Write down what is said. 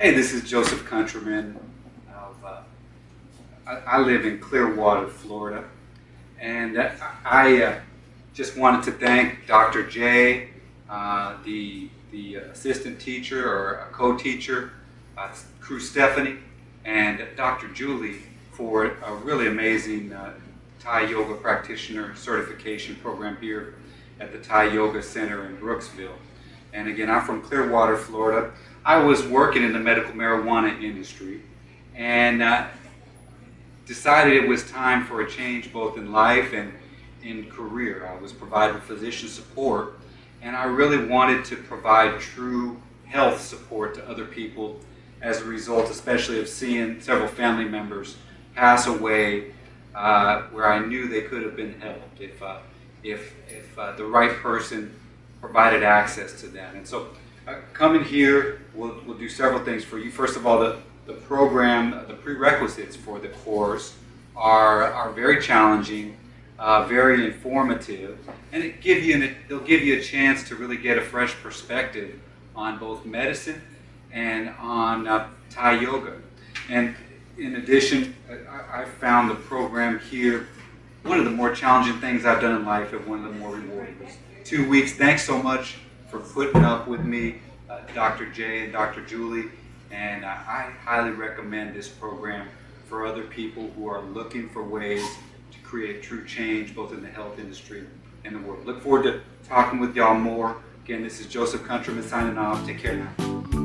Hey, this is Joseph Countryman. I live in Clearwater, Florida, and I just wanted to thank Dr. J, the assistant teacher or a co-teacher, Crew Stephanie, and Dr. Julie for a really amazing Thai Yoga Practitioner certification program here at the Thai Yoga Center in Brooksville. And again, I'm from Clearwater, Florida. I was working in the medical marijuana industry and decided it was time for a change both in life and in career. I was providing physician support, and I really wanted to provide true health support to other people as a result, especially of seeing several family members pass away where I knew they could have been helped if the right person provided access to them. And so coming here, we'll do several things for you. First of all, the program, the prerequisites for the course are very challenging, very informative, and they'll give you a chance to really get a fresh perspective on both medicine and on Thai yoga. And in addition, I found the program here one of the more challenging things I've done in life and one of the more rewarding. 2 weeks. Thanks so much for putting up with me, Dr. J and Dr. Julie, and I highly recommend this program for other people who are looking for ways to create true change both in the health industry and the world. Look forward to talking with y'all more. Again, this is Joseph Countryman signing off. Take care now.